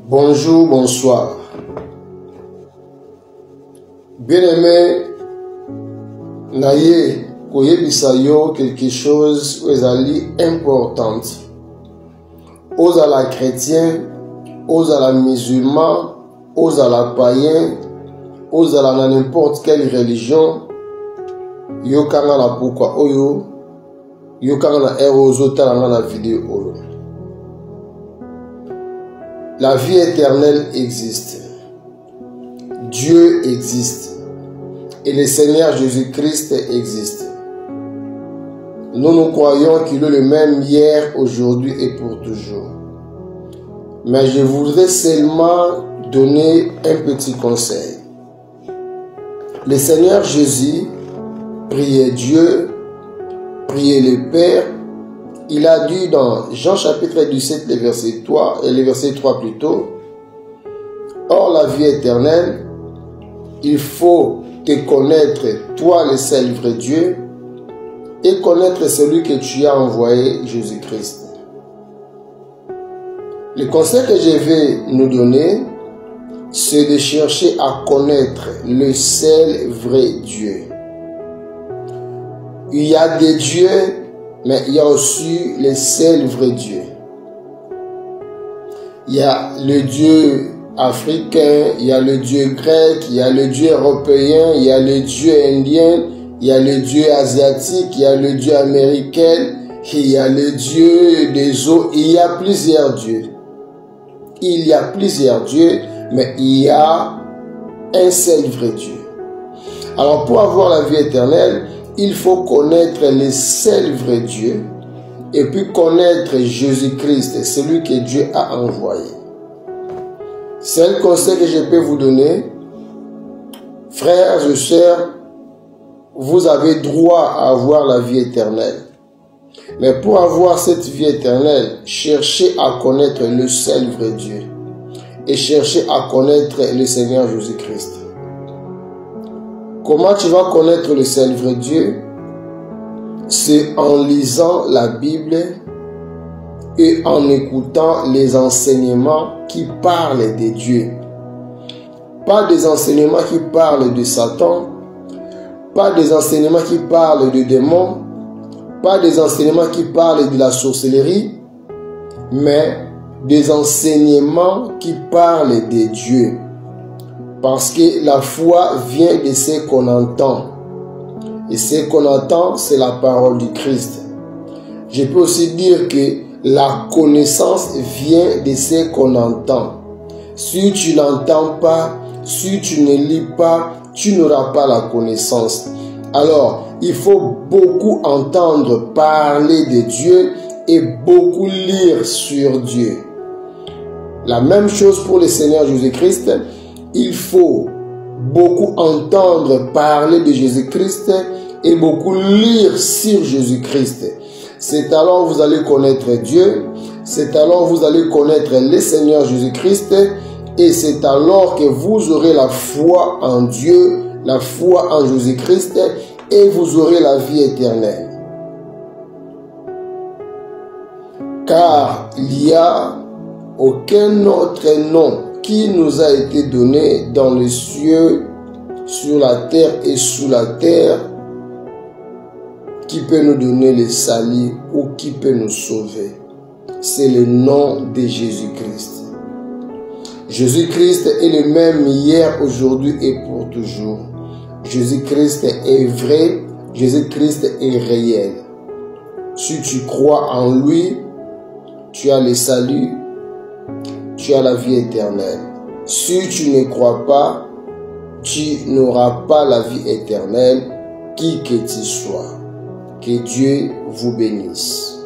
Bonjour, bonsoir. Bien-aimé, naye koyebisa yo quelque chose ezali importante. Ozala chrétien, ozala musulman, ozala païen, ozala na n'importe quelle religion, yokanga na pourquoi oyo, yokanga na erozo talanga na vidéo oyo. La vie éternelle existe. Dieu existe. Et le Seigneur Jésus-Christ existe. Nous croyons qu'il est le même hier, aujourd'hui et pour toujours. Mais je voudrais seulement donner un petit conseil. Le Seigneur Jésus priait Dieu, priait le Père. Il a dit dans Jean chapitre 17, le verset 3, et le verset 3 plutôt, « Or la vie éternelle, il faut te connaître, toi le seul vrai Dieu, et connaître celui que tu as envoyé, Jésus-Christ. » Le conseil que je vais nous donner, c'est de chercher à connaître le seul vrai Dieu. Il y a des dieux, mais il y a aussi le seul vrai Dieu. Il y a le Dieu africain, il y a le Dieu grec, il y a le Dieu européen, il y a le Dieu indien, il y a le Dieu asiatique, il y a le Dieu américain, il y a le Dieu des eaux, il y a plusieurs dieux. Il y a plusieurs dieux, mais il y a un seul vrai Dieu. Alors pour avoir la vie éternelle, il faut connaître le seul vrai Dieu et puis connaître Jésus-Christ, celui que Dieu a envoyé. C'est le conseil que je peux vous donner. Frères et sœurs, vous avez droit à avoir la vie éternelle. Mais pour avoir cette vie éternelle, cherchez à connaître le seul vrai Dieu et cherchez à connaître le Seigneur Jésus-Christ. Comment tu vas connaître le seul vrai Dieu? C'est en lisant la Bible et en écoutant les enseignements qui parlent de Dieu. Pas des enseignements qui parlent de Satan, pas des enseignements qui parlent de démons, pas des enseignements qui parlent de la sorcellerie, mais des enseignements qui parlent de Dieu. Parce que la foi vient de ce qu'on entend. Et ce qu'on entend, c'est la parole du Christ. Je peux aussi dire que la connaissance vient de ce qu'on entend. Si tu n'entends pas, si tu ne lis pas, tu n'auras pas la connaissance. Alors, il faut beaucoup entendre parler de Dieu et beaucoup lire sur Dieu. La même chose pour le Seigneur Jésus-Christ. Il faut beaucoup entendre parler de Jésus-Christ et beaucoup lire sur Jésus-Christ. C'est alors que vous allez connaître Dieu, c'est alors que vous allez connaître le Seigneur Jésus-Christ et c'est alors que vous aurez la foi en Dieu, la foi en Jésus-Christ et vous aurez la vie éternelle. Car il n'y a aucun autre nom qui nous a été donné dans les cieux, sur la terre et sous la terre, qui peut nous donner le salut ou qui peut nous sauver. C'est le nom de Jésus-Christ. Jésus-Christ est le même hier, aujourd'hui et pour toujours. Jésus-Christ est vrai, Jésus-Christ est réel. Si tu crois en lui, tu as le salut, tu as la vie éternelle. Si tu ne crois pas, tu n'auras pas la vie éternelle, qui que tu sois. Que Dieu vous bénisse.